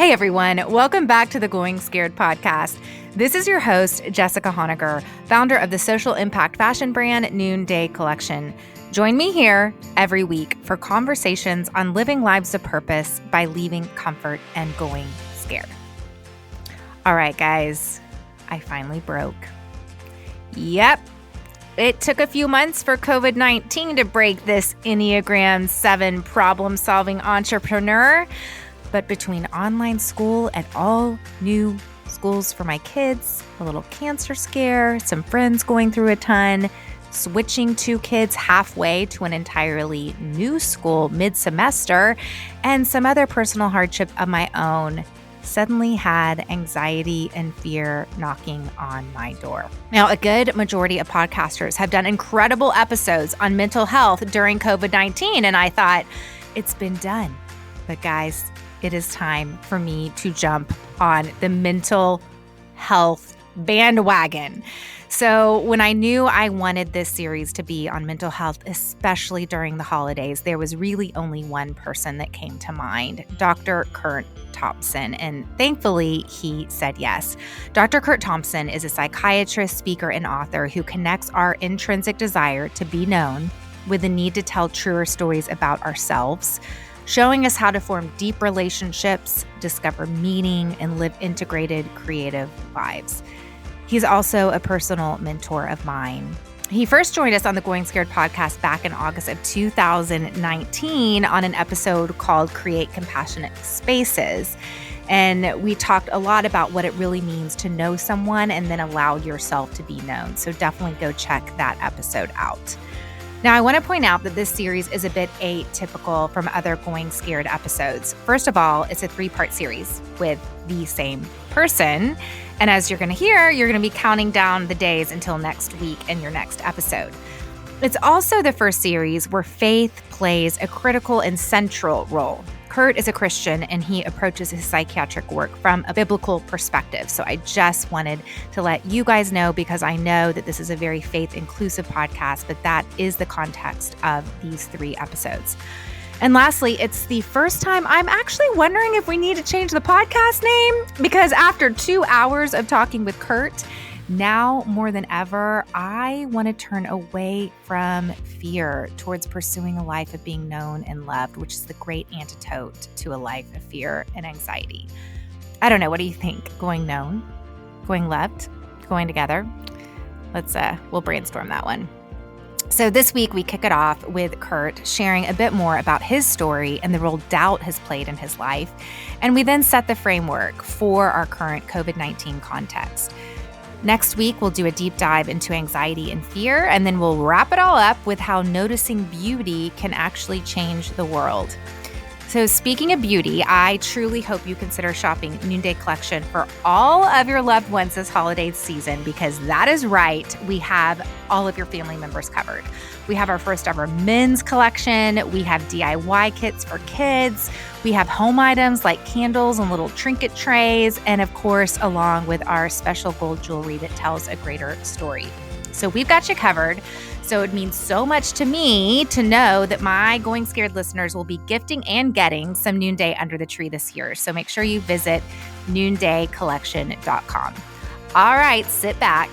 Hey everyone, welcome back to the Going Scared podcast. This is your host, Jessica Honegger, founder of the social impact fashion brand Noonday Collection. Join me here every week for conversations on living lives of purpose by leaving comfort and going scared. All right, guys, I finally broke. Yep. It took a few months for COVID-19 to break this Enneagram 7 problem-solving entrepreneur. But between online school and all new schools for my kids, a little cancer scare, some friends going through a ton, switching 2 kids halfway to an entirely new school mid-semester, and some other personal hardship of my own, suddenly had anxiety and fear knocking on my door. Now, a good majority of podcasters have done incredible episodes on mental health during COVID-19, and I thought, it's been done. But guys, it is time for me to jump on the mental health bandwagon. So when I knew I wanted this series to be on mental health, especially during the holidays, there was really only one person that came to mind, Dr. Curt Thompson. And thankfully, he said yes. Dr. Curt Thompson is a psychiatrist, speaker, and author who connects our intrinsic desire to be known with the need to tell truer stories about ourselves, showing us how to form deep relationships, discover meaning, and live integrated, creative lives. He's also a personal mentor of mine. He first joined us on the Going Scared podcast back in August of 2019 on an episode called Create Compassionate Spaces. And we talked a lot about what it really means to know someone and then allow yourself to be known. So definitely go check that episode out. Now, I want to point out that this series is a bit atypical from other Going Scared episodes. First of all, it's a 3-part series with the same person. And as you're going to hear, you're going to be counting down the days until next week and your next episode. It's also the first series where faith plays a critical and central role. Curt is a Christian and he approaches his psychiatric work from a biblical perspective. So I just wanted to let you guys know, because I know that this is a very faith-inclusive podcast, but that is the context of these 3 episodes. And lastly, it's the first time I'm actually wondering if we need to change the podcast name, because after 2 hours of talking with Curt, now more than ever, I want to turn away from fear towards pursuing a life of being known and loved, which is the great antidote to a life of fear and anxiety. I don't know. What do you think? Going known, going loved, going together? We'll brainstorm that one. So this week we kick it off with Curt sharing a bit more about his story and the role doubt has played in his life. And we then set the framework for our current COVID-19 context. Next week, we'll do a deep dive into anxiety and fear, and then we'll wrap it all up with how noticing beauty can actually change the world. So speaking of beauty, I truly hope you consider shopping Noonday Collection for all of your loved ones this holiday season, because that is right, we have all of your family members covered. We have our first ever men's collection. We have DIY kits for kids. We have home items like candles and little trinket trays. And of course, along with our special gold jewelry that tells a greater story. So we've got you covered. So it means so much to me to know that my Going Scared listeners will be gifting and getting some Noonday under the tree this year. So make sure you visit noondaycollection.com. All right, sit back.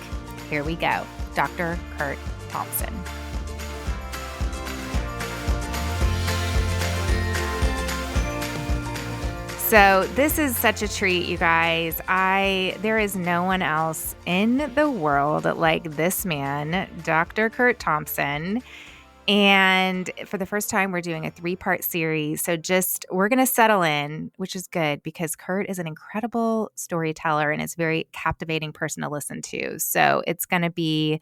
Here we go. Dr. Curt Thompson. So this is such a treat, you guys. There is no one else in the world like this man, Dr. Curt Thompson. And for the first time, we're doing a 3-part series. So we're going to settle in, which is good because Curt is an incredible storyteller and is a very captivating person to listen to. So it's going to be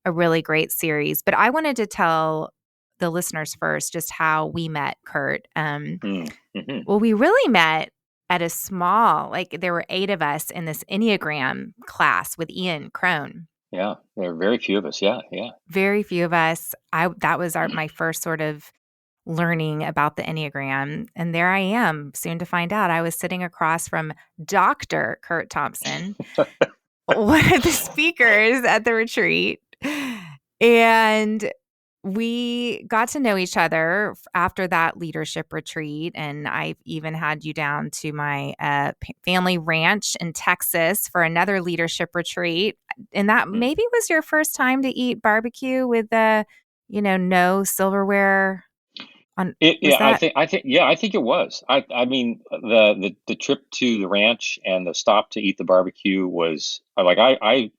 a really great series. But I wanted to tell the listeners first just how we met Curt. Well, we really met at a small, there were 8 of us in this Enneagram class with Ian Crone. Yeah, there are very few of us. Yeah. Very few of us. That was my first sort of learning about the Enneagram. And there I am, soon to find out. I was sitting across from Dr. Curt Thompson, one of the speakers at the retreat. And we got to know each other after that leadership retreat. And I even had you down to my family ranch in Texas for another leadership retreat. And that Mm. maybe was your first time to eat barbecue with no silverware on, was I that? think, I think it was. I mean, the trip to the ranch and the stop to eat the barbecue was I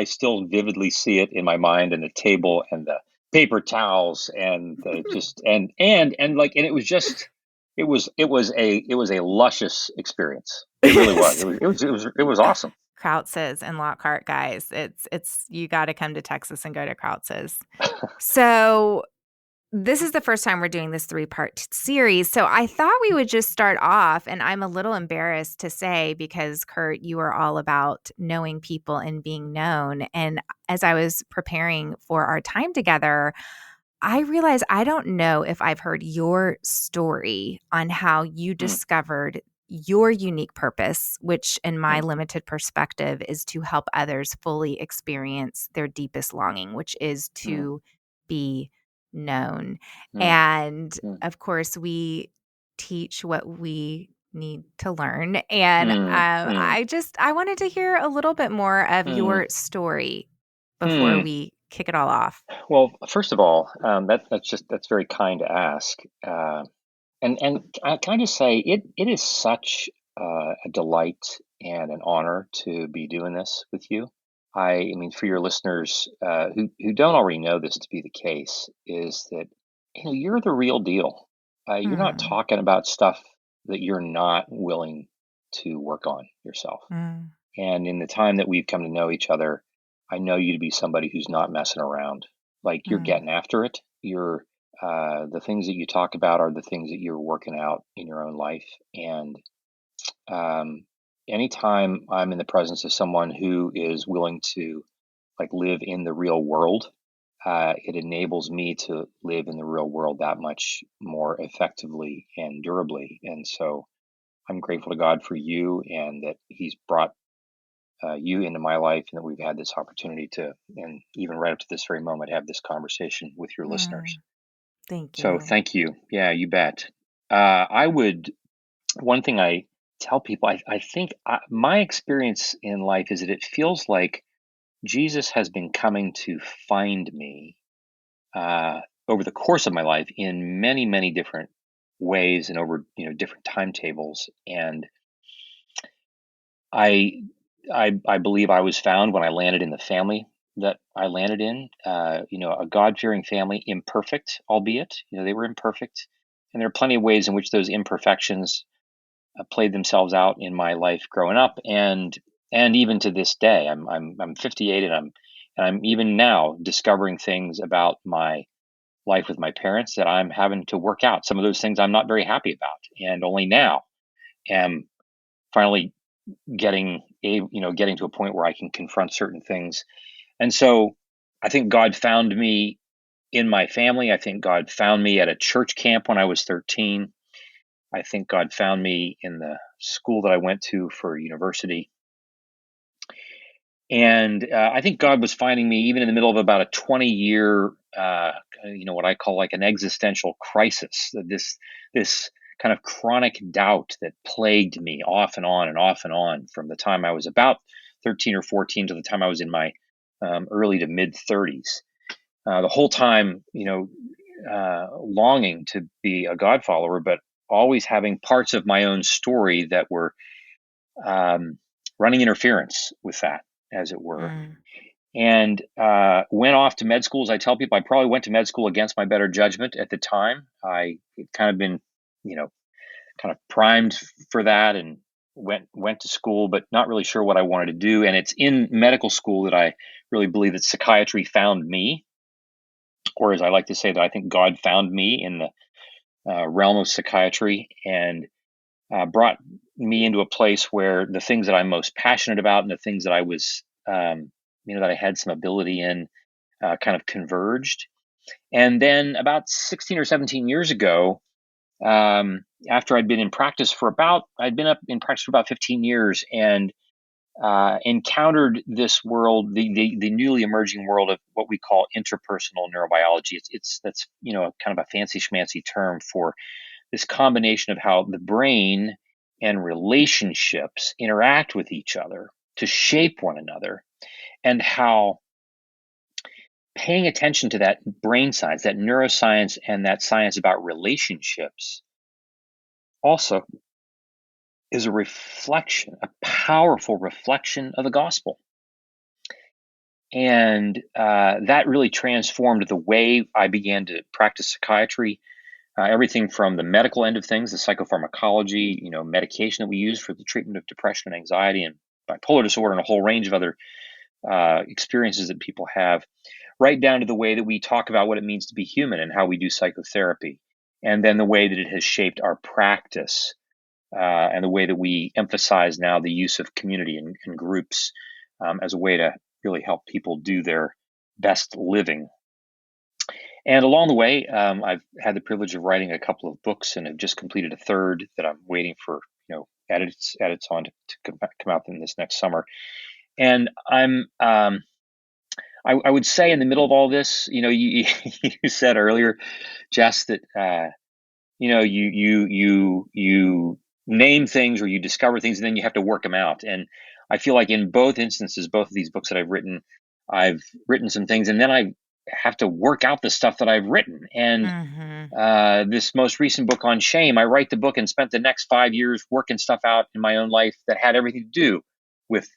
still vividly see it in my mind, and the table and the paper towels and the just and it was a luscious experience. It really was. It was awesome. Krautz's and Lockhart, guys. It's you got to come to Texas and go to Krautz's. So this is the first time we're doing this 3-part series. So I thought we would just start off, and I'm a little embarrassed to say because, Curt, you are all about knowing people and being known. And as I was preparing for our time together, I realized I don't know if I've heard your story on how you Mm, discovered your unique purpose, which in my mm, limited perspective is to help others fully experience their deepest longing, which is mm, to be known. mm, And mm, of course, we teach what we need to learn. And mm, mm, I wanted to hear a little bit more of mm, your story before mm. we kick it all off. Well, first of all, that's very kind to ask. And can I just say it is such a delight and an honor to be doing this with you. I mean, for your listeners who don't already know this to be the case, is that you're the real deal. You're not Mm, talking about stuff that you're not willing to work on yourself. mm, And in the time that we've come to know each other, I know you to be somebody who's not messing around. Like you're mm, getting after it. You're the things that you talk about are the things that you're working out in your own life. And um, anytime I'm in the presence of someone who is willing to like live in the real world, it enables me to live in the real world that much more effectively and durably. And so I'm grateful to God for you and that He's brought you into my life and that we've had this opportunity to, and even right up to this very moment, have this conversation with your listeners. mm. Thank So you. thank you. Yeah, you bet. One thing I tell people, I think my experience in life is that it feels like Jesus has been coming to find me over the course of my life in many, many different ways and over, different timetables. And I I believe I was found when I landed in the family that I landed in. A God fearing family, imperfect, albeit. They were imperfect, and there are plenty of ways in which those imperfections played themselves out in my life growing up, and even to this day. I'm 58, and I'm even now discovering things about my life with my parents that I'm having to work out. Some of those things I'm not very happy about, and only now am finally getting to a point where I can confront certain things. And so I think God found me in my family. I think God found me at a church camp when I was 13. I think God found me in the school that I went to for university. And I think God was finding me even in the middle of about a 20-year, what I call like an existential crisis. This kind of chronic doubt that plagued me off and on and off and on from the time I was about 13 or 14 to the time I was in my early to mid 30s. The whole time, longing to be a God follower, but always having parts of my own story that were um, running interference with that, as it were. Mm, And went off to med school. As I tell people, I probably went to med school against my better judgment at the time. I had kind of been, you know, kind of primed for that, and went to school, but not really sure what I wanted to do. And it's in medical school that I really believe that psychiatry found me, or as I like to say, that I think God found me in the realm of psychiatry, and brought me into a place where the things that I'm most passionate about and the things that I was, that I had some ability in, kind of converged. And then about 16 or 17 years ago, after I'd been in practice for about 15 years, and encountered this world, the newly emerging world of what we call interpersonal neurobiology. That's kind of a fancy schmancy term for this combination of how the brain and relationships interact with each other to shape one another, and how paying attention to that brain science, that neuroscience, and that science about relationships also is a reflection, a powerful reflection of the gospel. And that really transformed the way I began to practice psychiatry. Everything from the medical end of things, the psychopharmacology, medication that we use for the treatment of depression and anxiety and bipolar disorder, and a whole range of other experiences that people have, right down to the way that we talk about what it means to be human and how we do psychotherapy, and then the way that it has shaped our practice, and the way that we emphasize now the use of community and groups as a way to really help people do their best living. And along the way, I've had the privilege of writing a couple of books, and have just completed a third that I'm waiting for edits on to come out in this next summer. And I would say in the middle of all this, you you said earlier, Jess, that you name things or you discover things, and then you have to work them out. And I feel like in both instances, both of these books that I've written some things, and then I have to work out the stuff that I've written. And this most recent book on shame, I write the book and spent the next 5 years working stuff out in my own life that had everything to do with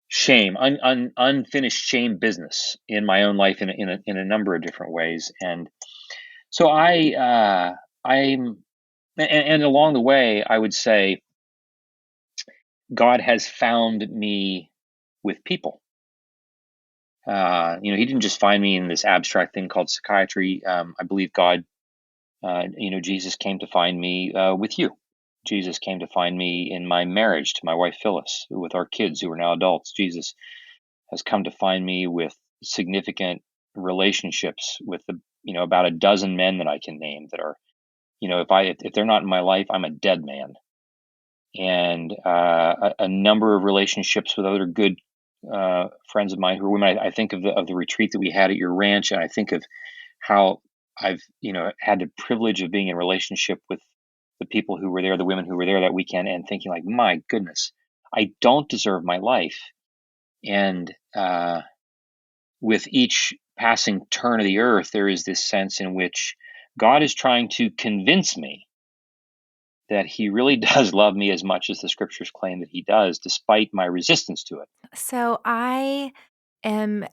shame, unfinished shame business in my own life in a number of different ways. And so I'm and along the way, I would say God has found me with people. He didn't just find me in this abstract thing called psychiatry. I believe God, Jesus came to find me with you. Jesus came to find me in my marriage to my wife Phyllis, with our kids who are now adults. Jesus has come to find me with significant relationships with about a dozen men that I can name that are, if they're not in my life, I'm a dead man. And a number of relationships with other good friends of mine who are women. I think of the retreat that we had at your ranch, and I think of how I've had the privilege of being in relationship with the people who were there, the women who were there that weekend, and thinking like, my goodness, I don't deserve my life. And with each passing turn of the earth, there is this sense in which God is trying to convince me that he really does love me as much as the scriptures claim that he does, despite my resistance to it. So I am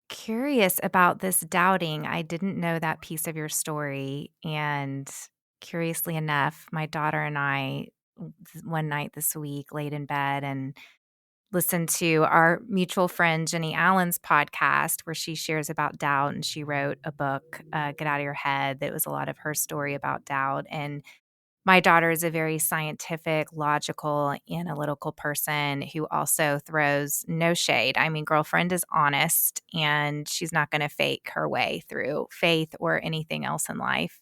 curious about this doubting. I didn't know that piece of your story. And curiously enough, my daughter and I, one night this week, laid in bed and listened to our mutual friend Jenny Allen's podcast where she shares about doubt. And she wrote a book, Get Out of Your Head, that was a lot of her story about doubt. And my daughter is a very scientific, logical, analytical person who also throws no shade. I mean, girlfriend is honest, and she's not going to fake her way through faith or anything else in life.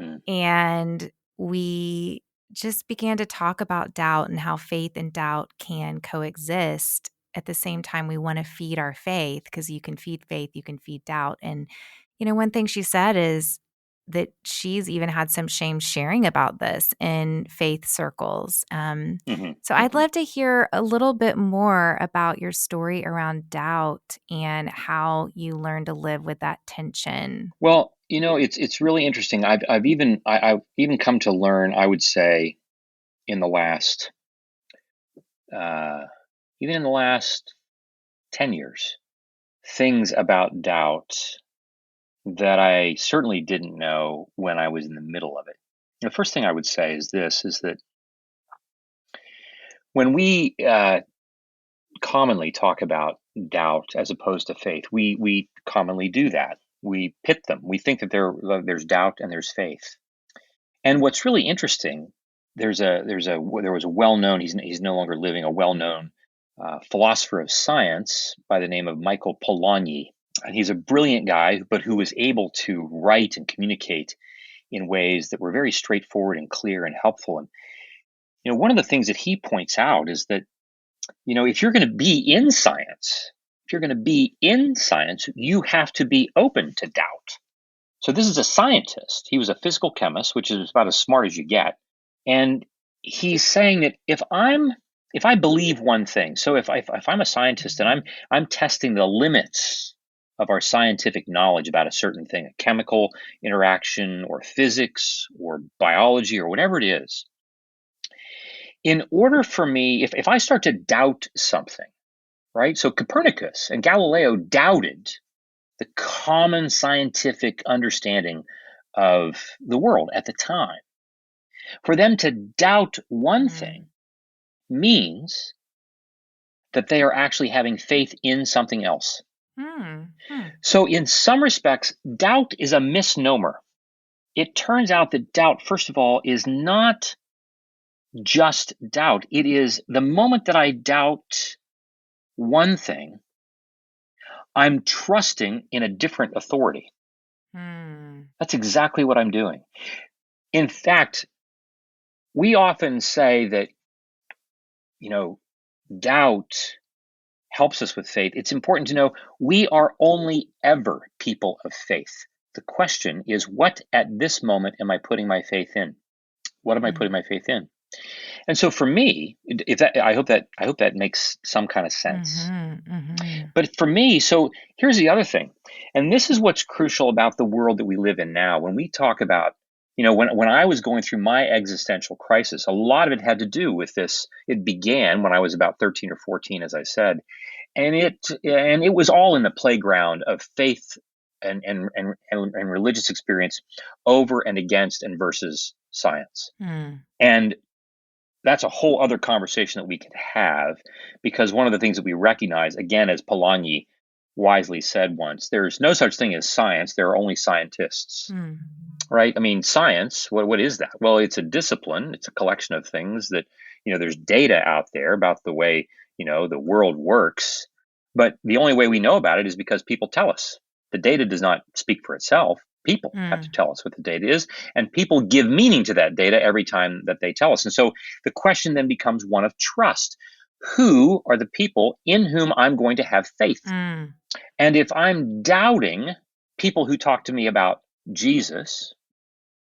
Mm. And we just began to talk about doubt and how faith and doubt can coexist. At the same time, we want to feed our faith, because you can feed faith, you can feed doubt. And, one thing she said is that she's even had some shame sharing about this in faith circles. So I'd love to hear a little bit more about your story around doubt and how you learned to live with that tension. Well, it's really interesting. I've even come to learn, I would say, in the last even in the last 10 years, things about doubt that I certainly didn't know when I was in the middle of it. The first thing I would say is that when we commonly talk about doubt as opposed to faith, we commonly do that. We pit them. We think that there's doubt and there's faith. And what's really interesting, there was a well-known, he's no longer living, a well-known philosopher of science by the name of Michael Polanyi. And he's a brilliant guy, but who was able to write and communicate in ways that were very straightforward and clear and helpful. And one of the things that he points out is that if you're going to be in science, you have to be open to doubt. So this is a scientist. He was a physical chemist, which is about as smart as you get. And he's saying that if I believe one thing, so if I'm a scientist and I'm testing the limits of our scientific knowledge about a certain thing, a chemical interaction or physics or biology or whatever it is, in order for me, if I start to doubt something, right? So Copernicus and Galileo doubted the common scientific understanding of the world at the time. For them to doubt one thing means that they are actually having faith in something else. So in some respects, doubt is a misnomer. It turns out that doubt, first of all, is not just doubt. It is the moment that I doubt one thing, I'm trusting in a different authority. That's exactly what I'm doing. In fact, we often say that, doubt helps us with faith. It's important to know we are only ever people of faith. The question is, what at this moment am I putting my faith in? What am I putting my faith in? And so for me, I hope that makes some kind of sense. But for me, so here's the other thing, and this is what's crucial about the world that we live in now. When we talk about, when I was going through my existential crisis, a lot of it had to do with this. It began when I was about 13 or 14, as I said, and it was all in the playground of faith and religious experience over and against and versus science. And that's a whole other conversation that we could have, because one of the things that we recognize, again, as Polanyi wisely said once, there's no such thing as science. There are only scientists, right? I mean, science, what is that? Well, it's a discipline. It's a collection of things that, there's data out there about the way, the world works. But the only way we know about it is because people tell us. The data does not speak for itself. People have to tell us what the data is, and people give meaning to that data every time that they tell us. And so the question then becomes one of trust. Who are the people in whom I'm going to have faith? And if I'm doubting people who talk to me about Jesus,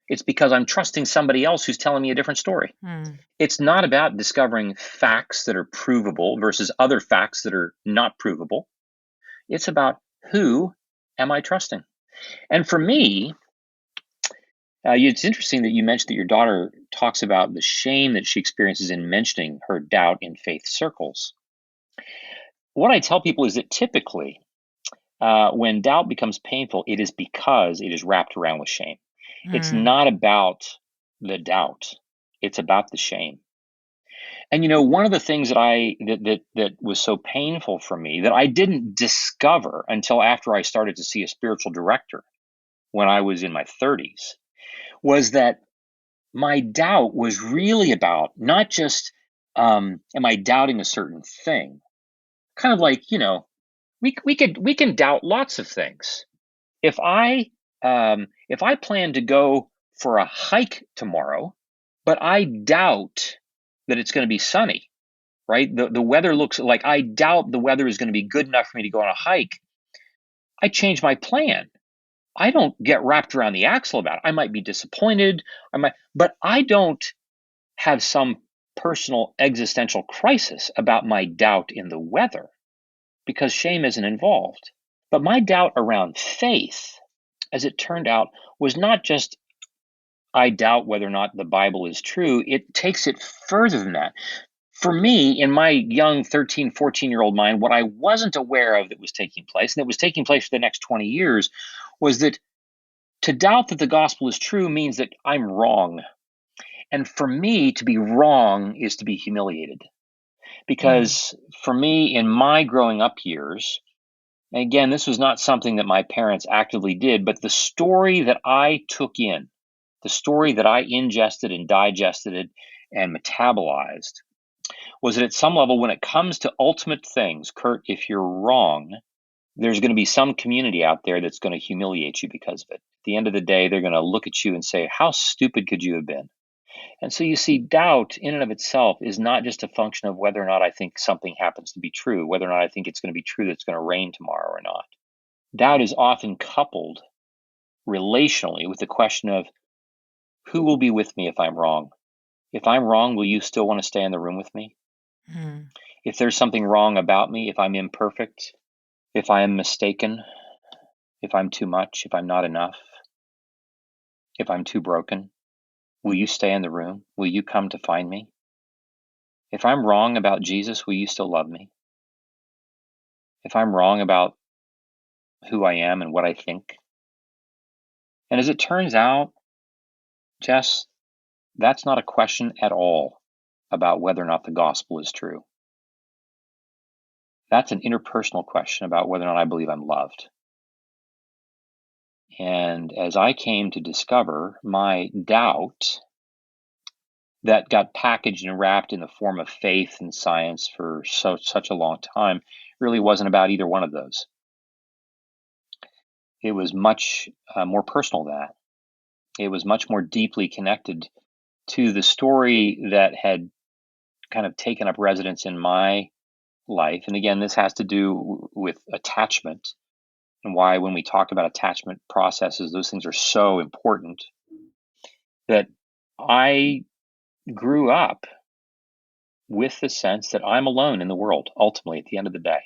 it's because I'm trusting somebody else who's telling me a different story. It's not about discovering facts that are provable versus other facts that are not provable. It's about, who am I trusting? And for me, it's interesting that you mentioned that your daughter talks about the shame that she experiences in mentioning her doubt in faith circles. What I tell people is that typically, when doubt becomes painful, it is because it is wrapped around with shame. It's not about the doubt; it's about the shame. And one of the things that was so painful for me that I didn't discover until after I started to see a spiritual director when I was in my 30s was that my doubt was really about not just am I doubting a certain thing, kind of like we can doubt lots of things. If I plan to go for a hike tomorrow, but I doubt that it's going to be sunny, right? The weather looks like, I doubt the weather is going to be good enough for me to go on a hike. I change my plan. I don't get wrapped around the axle about it. I might be disappointed, but I don't have some personal existential crisis about my doubt in the weather, because shame isn't involved. But my doubt around faith, as it turned out, was not just I doubt whether or not the Bible is true. It takes it further than that. For me, in my young 13, 14-year-old mind, what I wasn't aware of that was taking place, and that was taking place for the next 20 years, was that to doubt that the gospel is true means that I'm wrong. And for me, to be wrong is to be humiliated. Because for me, in my growing up years, and again, this was not something that my parents actively did, but the story that I took in, the story that I ingested and digested and metabolized, was that at some level, when it comes to ultimate things, Curt, if you're wrong, there's going to be some community out there that's going to humiliate you because of it. At the end of the day, they're going to look at you and say, how stupid could you have been? And so you see, doubt in and of itself is not just a function of whether or not I think something happens to be true, whether or not I think it's going to be true that it's going to rain tomorrow or not. Doubt is often coupled relationally with the question of who will be with me if I'm wrong? If I'm wrong, will you still want to stay in the room with me? Mm. If there's something wrong about me, if I'm imperfect, if I am mistaken, if I'm too much, if I'm not enough, if I'm too broken, will you stay in the room? Will you come to find me? If I'm wrong about Jesus, will you still love me? If I'm wrong about who I am and what I think? And as it turns out, Jess, that's not a question at all about whether or not the gospel is true. That's an interpersonal question about whether or not I believe I'm loved. And as I came to discover, my doubt that got packaged and wrapped in the form of faith and science for such a long time really wasn't about either one of those. It was much more personal than that. It was much more deeply connected to the story that had kind of taken up residence in my life. And again, this has to do with attachment, and why when we talk about attachment processes, those things are so important. That I grew up with the sense that I'm alone in the world, ultimately, at the end of the day.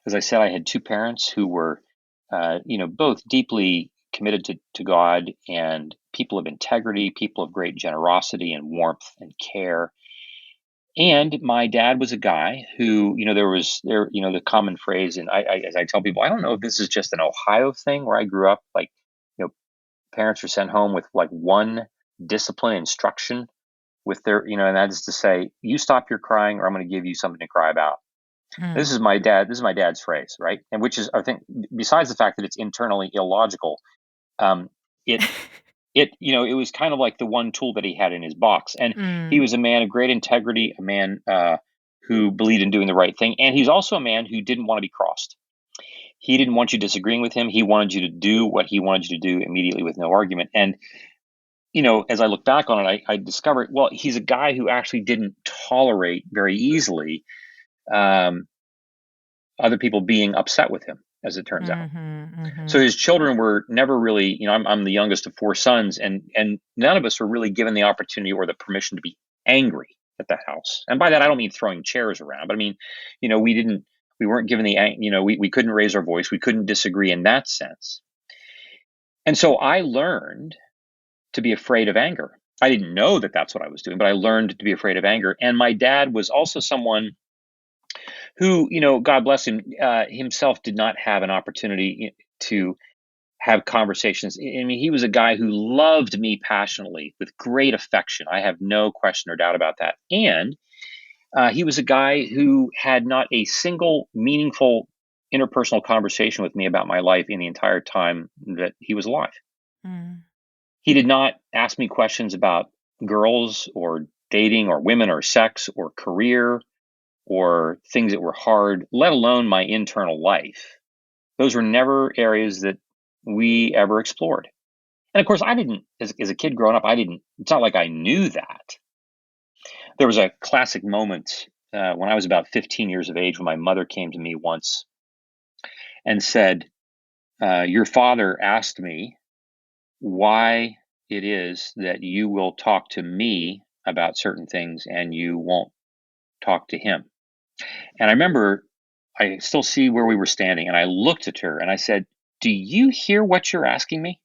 As I said, I had two parents who were, both deeply committed to God and people of integrity, people of great generosity and warmth and care. And my dad was a guy who, the common phrase, and as I tell people, I don't know if this is just an Ohio thing where I grew up, like, parents are sent home with like one discipline instruction with their, and that is to say, you stop your crying or I'm going to give you something to cry about. This Mm. is my dad's phrase, right? And which is, I think, besides the fact that it's internally illogical, it it was kind of like the one tool that he had in his box. And he Mm. was a man of great integrity, a man who believed in doing the right thing. And he's also a man who didn't want to be crossed. He didn't want you disagreeing with him. He wanted you to do what he wanted you to do immediately with no argument. And, as I look back on it, I discovered, well, he's a guy who actually didn't tolerate very easily other people being upset with him, as it turns out. So Mm-hmm. his children were never really, I'm the youngest of four sons, and none of us were really given the opportunity or the permission to be angry at the house. And by that, I don't mean throwing chairs around, but I mean, we weren't given we couldn't raise our voice. We couldn't disagree in that sense. And so I learned to be afraid of anger. I didn't know that that's what I was doing, but I learned to be afraid of anger. And my dad was also someone who, God bless him, himself did not have an opportunity to have conversations. I mean, he was a guy who loved me passionately with great affection. I have no question or doubt about that. And he was a guy who had not a single meaningful interpersonal conversation with me about my life in the entire time that he was alive. Mm. He did not ask me questions about girls or dating or women or sex or career or things that were hard, let alone my internal life. Those were never areas that we ever explored. And of course, I didn't, as a kid growing up, it's not like I knew that. There was a classic moment when I was about 15 years of age when my mother came to me once and said, your father asked me why it is that you will talk to me about certain things and you won't talk to him. And I remember I still see where we were standing, and I looked at her and I said, do you hear what you're asking me?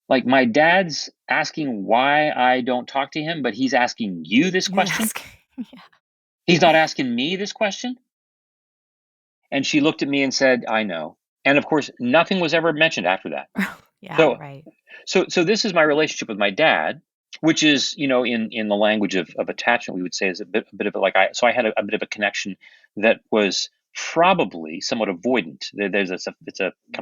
Like, my dad's asking why I don't talk to him, but he's asking you this He's question. asking. Yeah. He's not asking me this question. And she looked at me and said, I know. And of course, nothing was ever mentioned after that. Yeah, So, right. so this is my relationship with my dad, which is, in the language of attachment, we would say is a bit of like I had a bit of a connection that was probably somewhat avoidant. It's a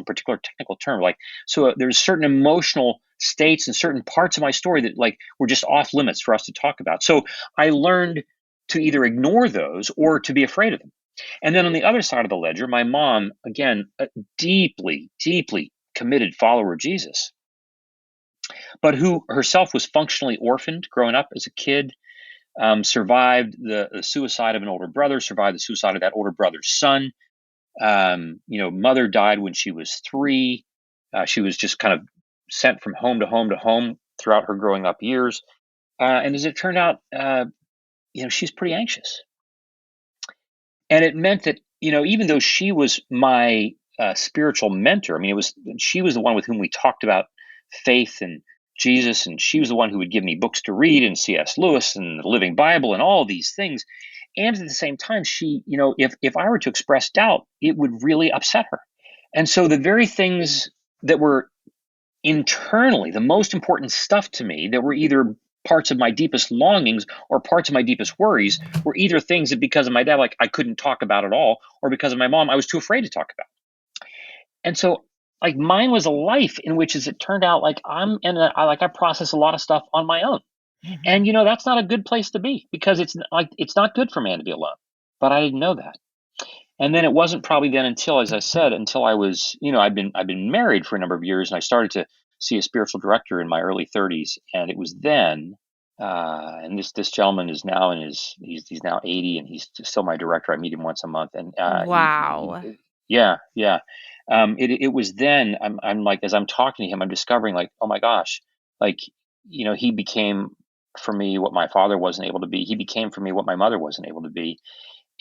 particular technical term. Like, so there's certain emotional states and certain parts of my story that like were just off limits for us to talk about. So I learned to either ignore those or to be afraid of them. And then on the other side of the ledger, my mom, again, a deeply, deeply committed follower of Jesus, but who herself was functionally orphaned growing up as a kid, survived the suicide of an older brother, survived the suicide of that older brother's son. Mother died when she was 3. She was just kind of sent from home to home to home throughout her growing up years. And as it turned out, she's pretty anxious. And it meant that, even though she was my spiritual mentor, she was the one with whom we talked about faith and Jesus, and she was the one who would give me books to read and C.S. Lewis and the Living Bible and all these things. And at the same time, she, if I were to express doubt, it would really upset her. And so the very things that were internally the most important stuff to me, that were either parts of my deepest longings or parts of my deepest worries, were either things that because of my dad, like I couldn't talk about at all, or because of my mom, I was too afraid to talk about. And so like mine was a life in which, as it turned out, like I process a lot of stuff on my own. Mm-hmm. And that's not a good place to be, because it's not good for man to be alone. But I didn't know that. And then it wasn't probably then until, as I said, until I was, I've been married for a number of years, and I started to see a spiritual director in my early 30s. And it was then, and this gentleman is now he's now 80, and he's still my director. I meet him once a month. And wow. Yeah. It was then I'm like, as I'm talking to him, I'm discovering like, oh my gosh, like, he became for me what my father wasn't able to be. He became for me what my mother wasn't able to be.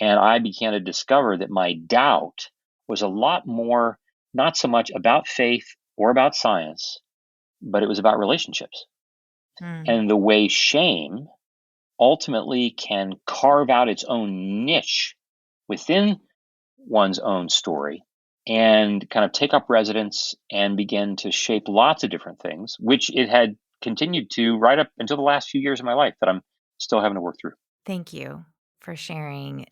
And I began to discover that my doubt was a lot more, not so much about faith or about science, but it was about relationships. And the way shame ultimately can carve out its own niche within one's own story and kind of take up residence and begin to shape lots of different things, which it had continued to right up until the last few years of my life that I'm still having to work through. Thank you for sharing.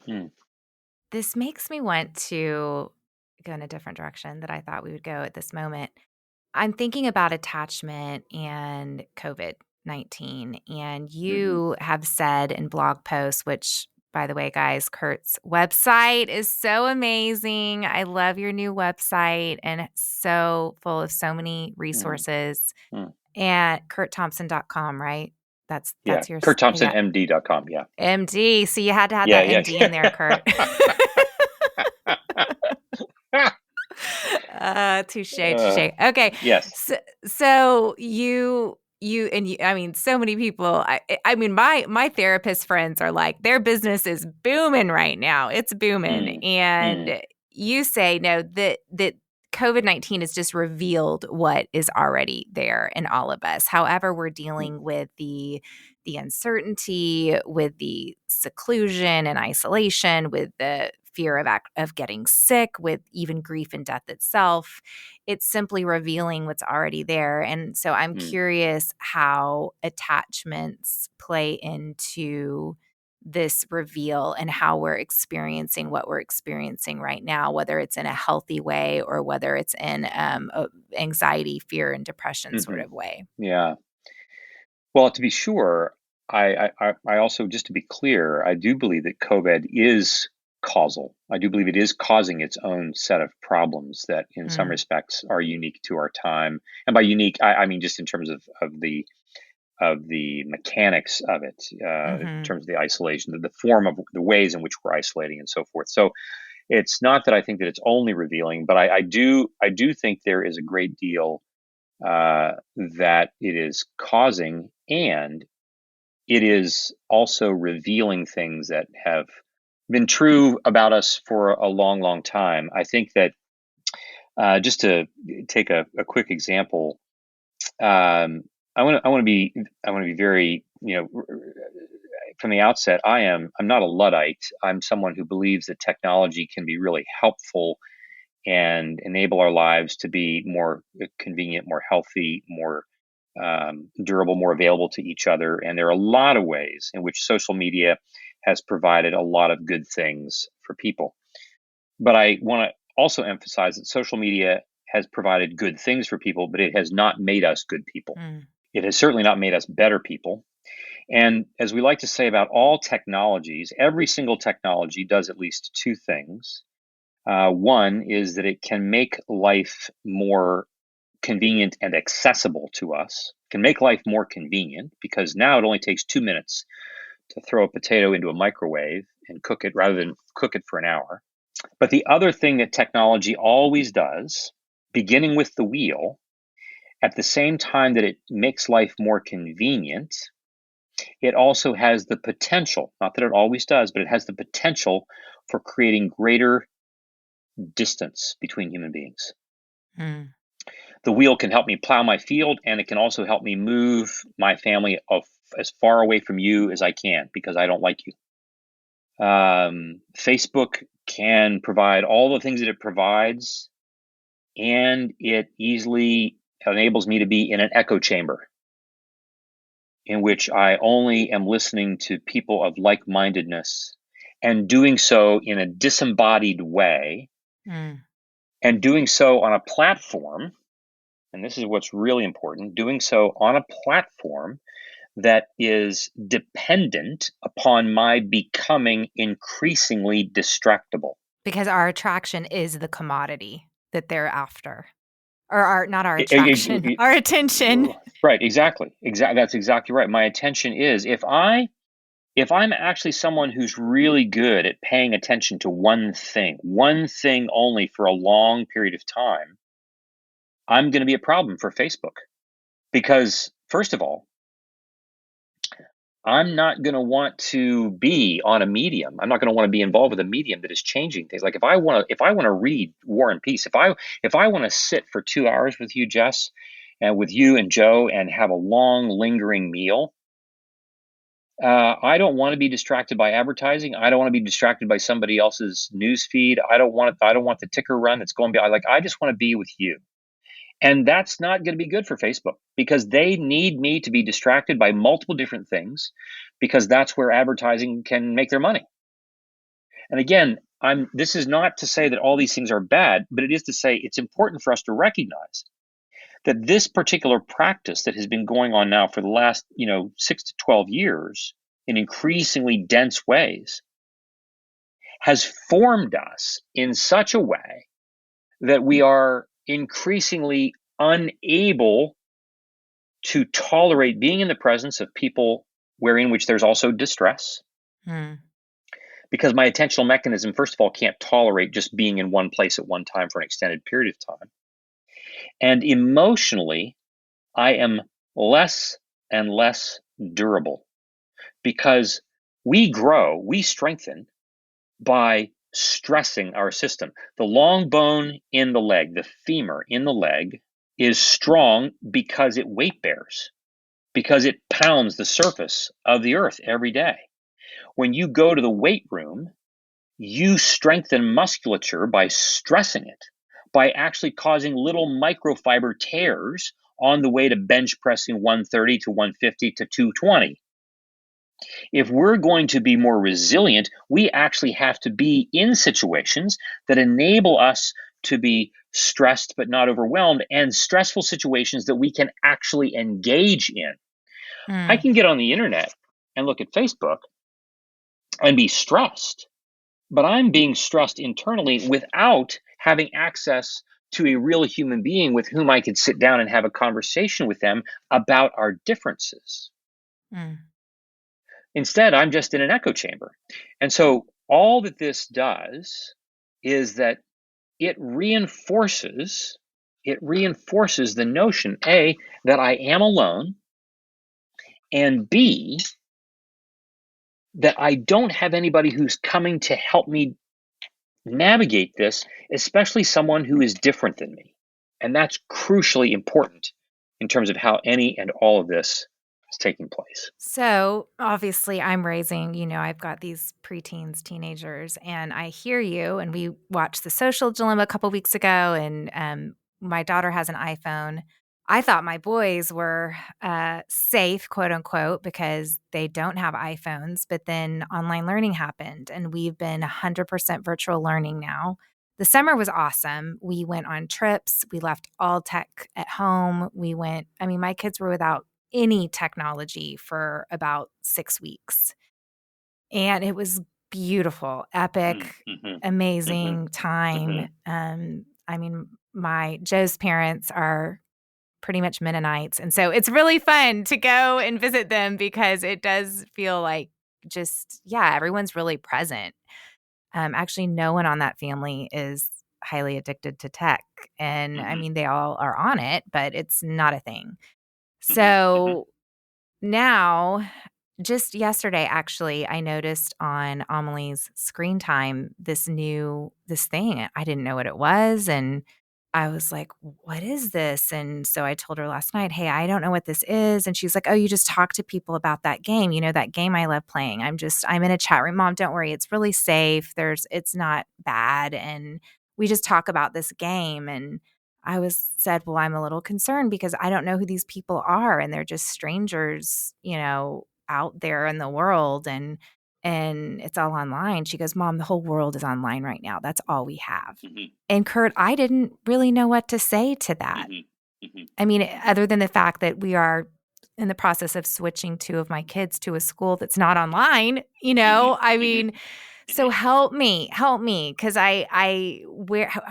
This makes me want to go in a different direction that I thought we would go at this moment. I'm thinking about attachment and COVID-19, and you have said in blog posts, which, by the way, guys, Curt's website is so amazing. I love your new website, and it's so full of so many resources. And CurtThompson.com, right? That's your CurtThompsonMD.com. Yeah. MD. So you had to have that MD in there, Curt. Touche. Okay. Yes. So you I mean, so many people, I mean, my therapist friends are like, their business is booming right now. It's booming. And you say, no, that COVID-19 has just revealed what is already there in all of us. However, we're dealing with the uncertainty, with the seclusion and isolation, with the fear of getting sick, with even grief and death itself. It's simply revealing what's already there. And so I'm curious how attachments play into this reveal and how we're experiencing what we're experiencing right now, whether it's in a healthy way or whether it's in anxiety, fear, and depression sort of way. Yeah. Well, to be sure, I also, just to be clear, I do believe that COVID is causal. I do believe it is causing its own set of problems that in some respects are unique to our time. And by unique, I mean just in terms of the mechanics of it, in terms of the isolation, the form of the ways in which we're isolating and so forth. So it's not that I think that it's only revealing, but I do think there is a great deal that it is causing, and it is also revealing things that have been true about us for a long, long time. I think that just to take a quick example, I want to be very, from the outset, I'm not a Luddite. I'm someone who believes that technology can be really helpful and enable our lives to be more convenient, more healthy, more durable, more available to each other. And there are a lot of ways in which social media has provided a lot of good things for people. But I want to also emphasize that social media has provided good things for people, but it has not made us good people. It has certainly not made us better people. And as we like to say about all technologies, every single technology does at least two things. One is that it can make life more convenient and accessible to us, can make life more convenient because now it only takes 2 minutes to throw a potato into a microwave and cook it rather than cook it for an hour. But the other thing that technology always does, beginning with the wheel, at the same time that it makes life more convenient, it also has the potential, not that it always does, but it has the potential for creating greater distance between human beings. Mm. The wheel can help me plow my field, and it can also help me move my family as far away from you as I can because I don't like you. Facebook can provide all the things that it provides, and it easily enables me to be in an echo chamber in which I only am listening to people of like-mindedness and doing so in a disembodied way, and doing so on a platform, and this is what's really important, doing so on a platform that is dependent upon my becoming increasingly distractible. Because our attraction is the commodity that they're after. Or not our It- it- attraction, it- our attention. right, exactly. That's exactly right. My attention is if I'm actually someone who's really good at paying attention to one thing only for a long period of time, I'm going to be a problem for Facebook. Because first of all, I'm not going to want to be on a medium. I'm not going to want to be involved with a medium that is changing things. Like if I want to read War and Peace, if I want to sit for 2 hours with you, Jess, and with you and Joe, and have a long, lingering meal, I don't want to be distracted by advertising. I don't want to be distracted by somebody else's news feed. I don't want the ticker run that's going by. Like I just want to be with you. And that's not going to be good for Facebook because they need me to be distracted by multiple different things because that's where advertising can make their money. And again, this is not to say that all these things are bad, but it is to say it's important for us to recognize that this particular practice that has been going on now for the last, 6 to 12 years in increasingly dense ways has formed us in such a way that we are increasingly unable to tolerate being in the presence of people in which there's also distress. Because my attentional mechanism, first of all, can't tolerate just being in one place at one time for an extended period of time. And emotionally, I am less and less durable because we strengthen by stressing our system. The long bone in the leg, the femur in the leg, is strong because it weight bears, because it pounds the surface of the earth every day. When you go to the weight room, you strengthen musculature by stressing it, by actually causing little microfiber tears on the way to bench pressing 130 to 150 to 220. If we're going to be more resilient, we actually have to be in situations that enable us to be stressed but not overwhelmed, and stressful situations that we can actually engage in. I can get on the internet and look at Facebook and be stressed, but I'm being stressed internally without having access to a real human being with whom I could sit down and have a conversation with them about our differences. Instead, I'm just in an echo chamber. And so all that this does is that it reinforces the notion, A, that I am alone, and B, that I don't have anybody who's coming to help me navigate this, especially someone who is different than me. And that's crucially important in terms of how any and all of this is taking place. So obviously I'm raising, I've got these preteens, teenagers, and I hear you. And we watched The Social Dilemma a couple weeks ago, and my daughter has an iPhone. I thought my boys were safe, quote unquote, because they don't have iPhones. But then online learning happened, and we've been 100% virtual learning now. The summer was awesome. We went on trips. We left all tech at home. My kids were without any technology for about 6 weeks. And it was beautiful, epic, amazing time. Joe's parents are pretty much Mennonites. And so it's really fun to go and visit them because it does feel like everyone's really present. Actually, no one on that family is highly addicted to tech. And I mean, they all are on it, but it's not a thing. So now, just yesterday, actually, I noticed on Amelie's screen time this thing. I didn't know what it was. And I was like, what is this? And so I told her last night, hey, I don't know what this is. And she's like, oh, you just talk to people about that game. You know, that game I love playing. I'm in a chat room. Mom, don't worry. It's really safe. It's not bad. And we just talk about this game. And said, well, I'm a little concerned because I don't know who these people are. And they're just strangers, out there in the world. And it's all online. She goes, Mom, the whole world is online right now. That's all we have. And Curt, I didn't really know what to say to that. I mean, other than the fact that we are in the process of switching 2 of my kids to a school that's not online, I mean, so help me, because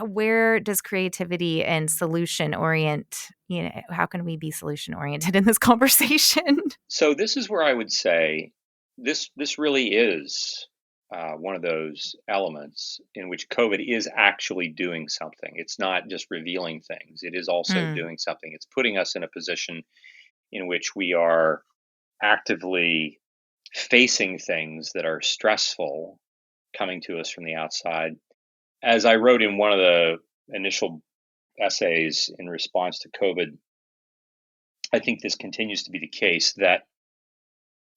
where does creativity and solution orient, how can we be solution oriented in this conversation? So this is where I would say this really is one of those elements in which COVID is actually doing something. It's not just revealing things. It is also doing something. It's putting us in a position in which we are actively facing things that are stressful coming to us from the outside. As I wrote in one of the initial essays in response to COVID, I think this continues to be the case, that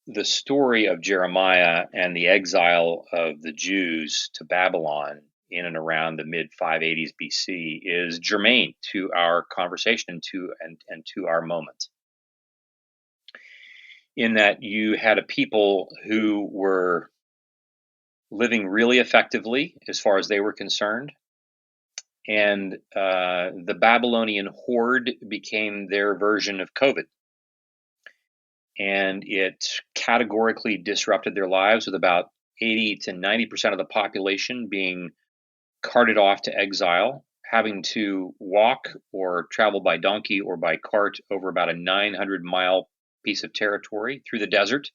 the story of Jeremiah and the exile of the Jews to Babylon in and around the mid 580s BC is germane to our conversation and to our moment. In that you had a people who were living really effectively as far as they were concerned, and the Babylonian horde became their version of COVID. And it categorically disrupted their lives, with about 80 to 90% of the population being carted off to exile, having to walk or travel by donkey or by cart over about a 900-mile piece of territory through the desert.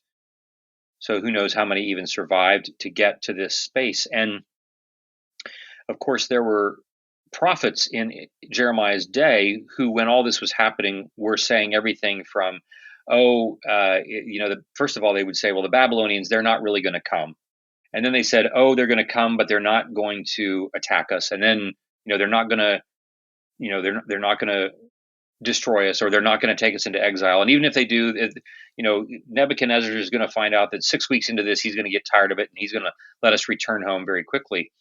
So who knows how many even survived to get to this space. And of course, there were prophets in Jeremiah's day who, when all this was happening, were saying everything from, first of all, they would say, well, the Babylonians, they're not really going to come. And then they said, oh, they're going to come, but they're not going to attack us. And then, they're not going to, they're not going to destroy us, or they're not going to take us into exile. And even if they do, Nebuchadnezzar is going to find out that 6 weeks into this, he's going to get tired of it, and he's going to let us return home very quickly.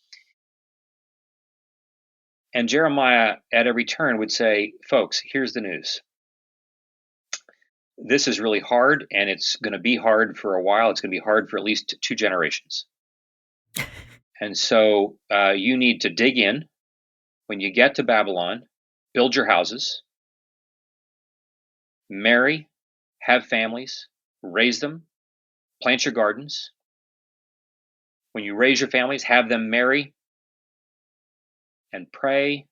And Jeremiah at every turn would say, folks, here's the news. This is really hard, and it's going to be hard for a while. It's going to be hard for at least 2 generations. And so you need to dig in. When you get to Babylon, build your houses, marry, have families, raise them, plant your gardens. When you raise your families, have them marry and pray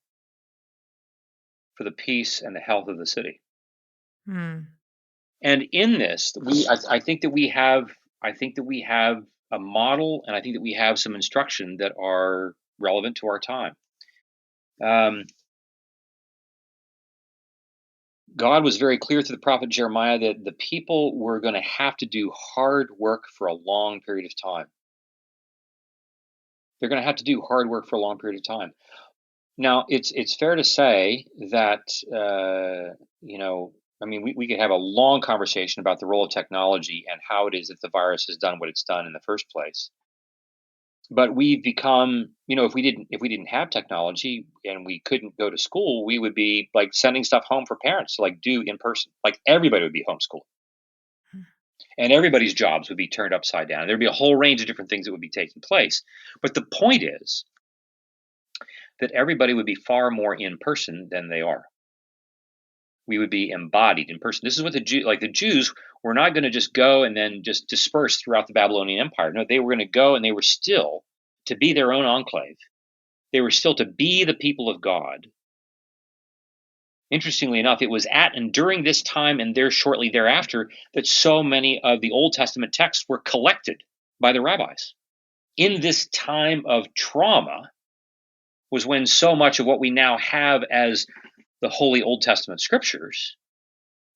for the peace and the health of the city. And in this, I think that we have a model, and I think that we have some instruction that are relevant to our time. God was very clear through the prophet Jeremiah that the people were going to have to do hard work for a long period of time. They're going to have to do hard work for a long period of time. Now, it's fair to say that, we could have a long conversation about the role of technology and how it is that the virus has done what it's done in the first place. But we've become, if we didn't have technology and we couldn't go to school, we would be like sending stuff home for parents to do in person. Like everybody would be homeschooled, and everybody's jobs would be turned upside down. There'd be a whole range of different things that would be taking place. But the point is that everybody would be far more in person than they are. We would be embodied in person. This is what the Jews were not going to just go and then just disperse throughout the Babylonian Empire. No, they were going to go, and they were still to be their own enclave. They were still to be the people of God Interestingly enough, it was at and during this time and there shortly thereafter that so many of the Old Testament texts were collected by the rabbis. In this time of trauma was when so much of what we now have as the Holy Old Testament scriptures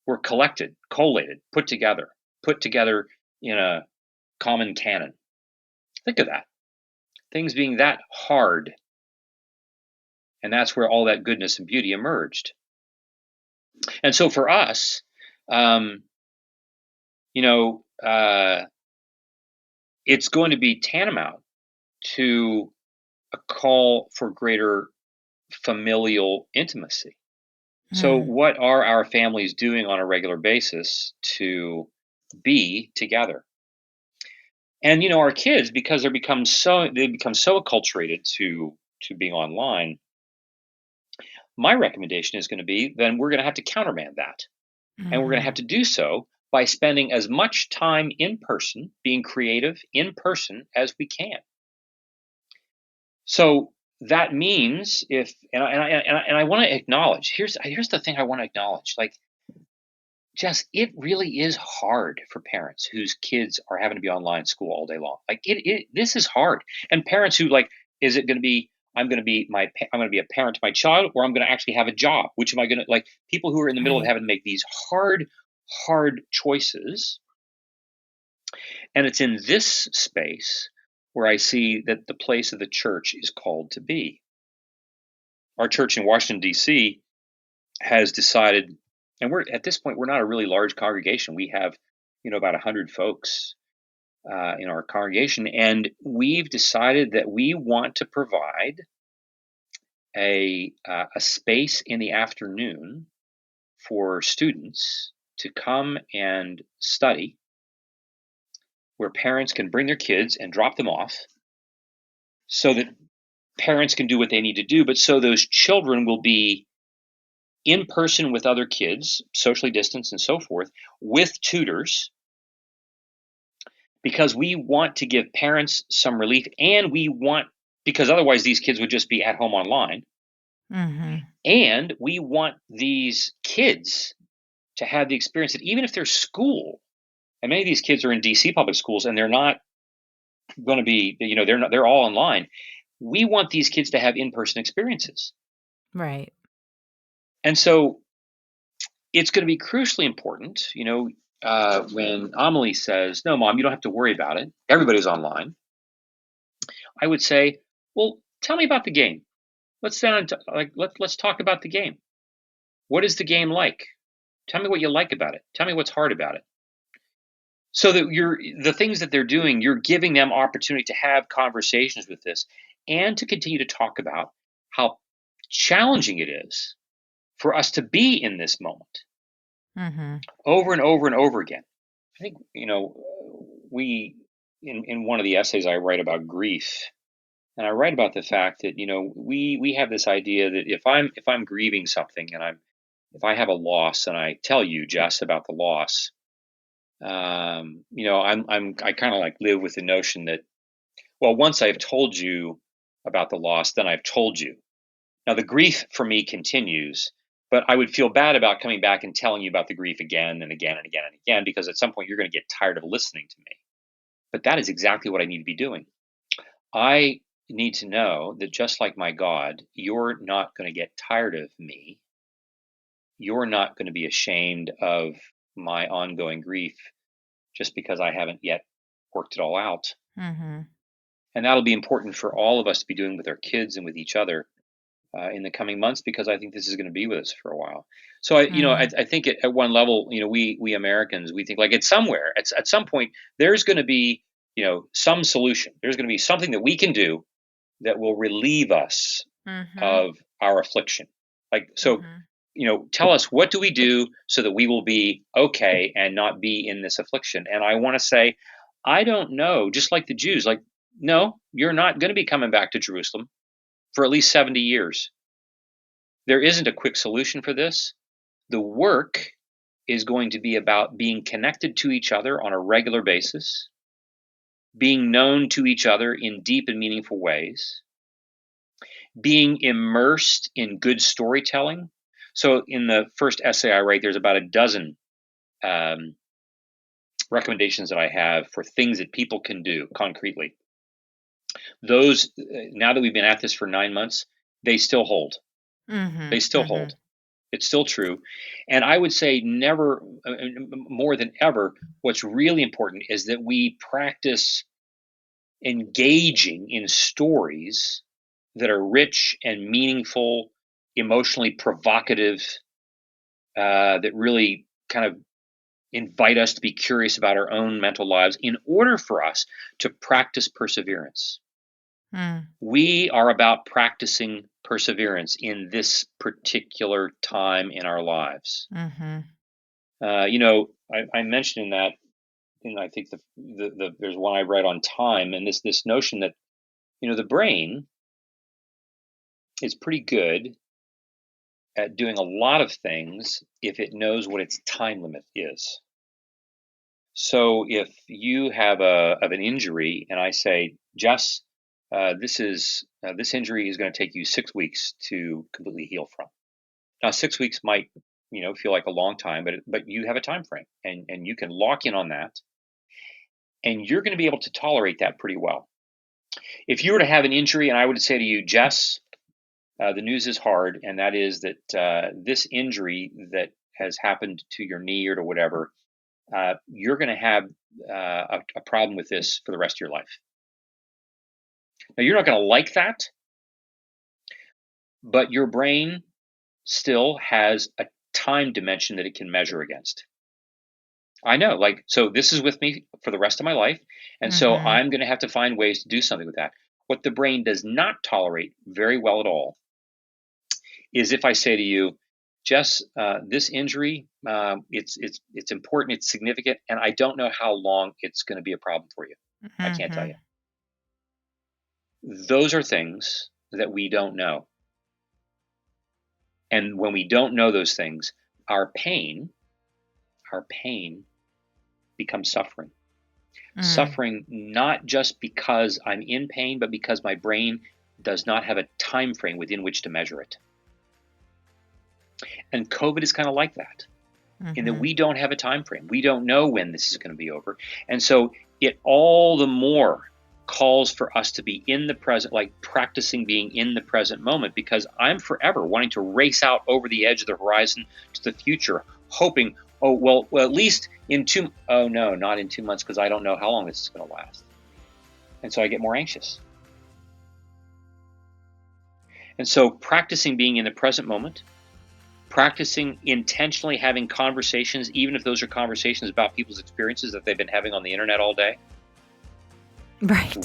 were collected, collated, put together in a common canon. Think of that. Things being that hard. And that's where all that goodness and beauty emerged. And so for us, it's going to be tantamount to a call for greater familial intimacy. So what are our families doing on a regular basis to be together? And our kids, because they become so acculturated to being online, my recommendation is going to be then we're going to have to countermand that. And we're going to have to do so by spending as much time in person, being creative in person as we can. So that means and I want to acknowledge, here's the thing I want to acknowledge, like, Jess, it really is hard for parents whose kids are having to be online school all day long. Like this is hard. And parents who is it going to be, I'm going to be a parent to my child, or I'm going to actually have a job? Which am I going to, like, people who are in the middle of having to make these hard choices. And it's in this space where I see that the place of the church is called to be. Our church in Washington, D.C. has decided, and at this point, we're not a really large congregation. We have, about 100 folks in our congregation, and we've decided that we want to provide a space in the afternoon for students to come and study, where parents can bring their kids and drop them off, so that parents can do what they need to do, but so those children will be in person with other kids, socially distanced and so forth, with tutors, because we want to give parents some relief, and because otherwise these kids would just be at home online. And we want these kids to have the experience that even if their school, and many of these kids are in DC public schools and they're not going to be, they're all online. We want these kids to have in-person experiences. Right. And so it's going to be crucially important, when Amelie says, "No, Mom, you don't have to worry about it. Everybody's online." I would say, "Well, tell me about the game. Let's talk about the game. What is the game like? Tell me what you like about it. Tell me what's hard about it." So that the things that they're doing, you're giving them opportunity to have conversations with this, and to continue to talk about how challenging it is for us to be in this moment over and over and over again. I think, we, in one of the essays I write about grief, and I write about the fact that, we have this idea that if I'm grieving something, and if I have a loss and I tell you, Jess, about the loss, I kind of like live with the notion that, well, once I've told you about the loss, then I've told you. Now the grief for me continues, but I would feel bad about coming back and telling you about the grief again and again and again and again, because at some point you're going to get tired of listening to me. But that is exactly what I need to be doing. I need to know that just like my God, you're not going to get tired of me. You're not going to be ashamed of my ongoing grief just because I haven't yet worked it all out. And that'll be important for all of us to be doing with our kids and with each other in the coming months, because I think this is going to be with us for a while. So I think at one level, we Americans, we think like at some point there's going to be, some solution. There's going to be something that we can do that will relieve us of our affliction. Tell us, what do we do so that we will be okay and not be in this affliction? And I want to say, I don't know, just like the Jews, no, you're not going to be coming back to Jerusalem for at least 70 years. There isn't a quick solution for this. The work is going to be about being connected to each other on a regular basis, being known to each other in deep and meaningful ways, being immersed in good storytelling So in the first essay I write, there's about a dozen recommendations that I have for things that people can do concretely. Those, now that we've been at this for 9 months, they still hold. They still hold. It's still true. And I would say never, more than ever, what's really important is that we practice engaging in stories that are rich and meaningful, emotionally provocative, that really kind of invite us to be curious about our own mental lives in order for us to practice perseverance. We are about practicing perseverance in this particular time in our lives. I mentioned in that, and I think there's one I read on time, and this notion that the brain is pretty good at doing a lot of things if it knows what its time limit is. So if you have an injury, and I say, Jess, this injury is going to take you 6 weeks to completely heal from. Now, 6 weeks might feel like a long time, but you have a time frame, and you can lock in on that, and you're going to be able to tolerate that pretty well. If you were to have an injury, and I would say to you, Jess, the news is hard, and that is that this injury that has happened to your knee or to whatever, you're going to have a problem with this for the rest of your life. Now, you're not going to like that, but your brain still has a time dimension that it can measure against. I know, so this is with me for the rest of my life, and so I'm going to have to find ways to do something with that. What the brain does not tolerate very well at all is if I say to you, Jess, this injury, it's important, it's significant, and I don't know how long it's going to be a problem for you. I can't tell you. Those are things that we don't know. And when we don't know those things, our pain becomes suffering. Suffering not just because I'm in pain, but because my brain does not have a time frame within which to measure it. And COVID is kind of like that, in that we don't have a time frame. We don't know when this is going to be over. And so it all the more calls for us to be in the present, like practicing being in the present moment, because I'm forever wanting to race out over the edge of the horizon to the future, hoping, well, at least not in 2 months, because I don't know how long this is going to last. And so I get more anxious. And so practicing being in the present moment, practicing intentionally having conversations, even if those are conversations about people's experiences that they've been having on the internet all day. Right.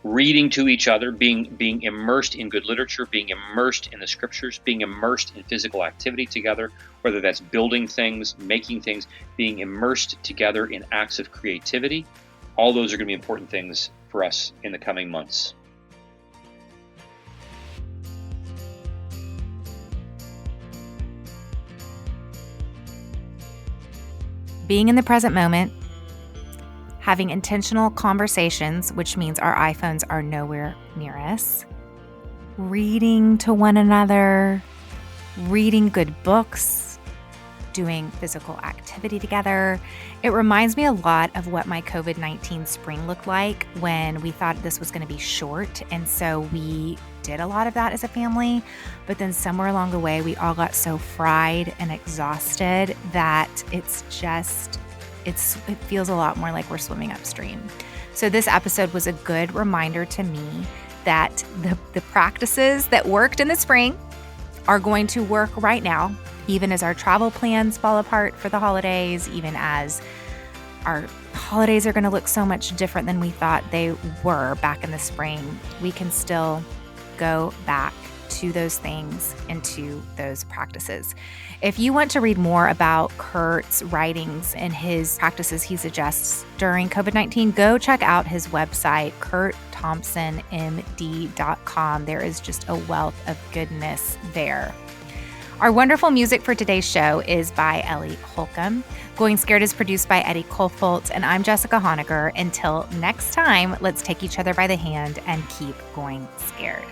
Reading to each other, being immersed in good literature, being immersed in the scriptures, being immersed in physical activity together, whether that's building things, making things, being immersed together in acts of creativity. All those are going to be important things for us in the coming months. Being in the present moment, having intentional conversations, which means our iPhones are nowhere near us, reading to one another, reading good books, doing physical activity together. It reminds me a lot of what my COVID-19 spring looked like when we thought this was going to be short. And so we did a lot of that as a family. But then somewhere along the way, we all got so fried and exhausted that it feels a lot more like we're swimming upstream. So this episode was a good reminder to me that the practices that worked in the spring are going to work right now, even as our travel plans fall apart for the holidays, even as our holidays are going to look so much different than we thought they were back in the spring. We can still go back to those things and to those practices. If you want to read more about Curt's writings and his practices he suggests during COVID-19, go check out his website, CurtThompsonMD.com. There is just a wealth of goodness there. Our wonderful music for today's show is by Ellie Holcomb. Going Scared is produced by Eddie Kolfolt, and I'm Jessica Honegger. Until next time, let's take each other by the hand and keep going scared.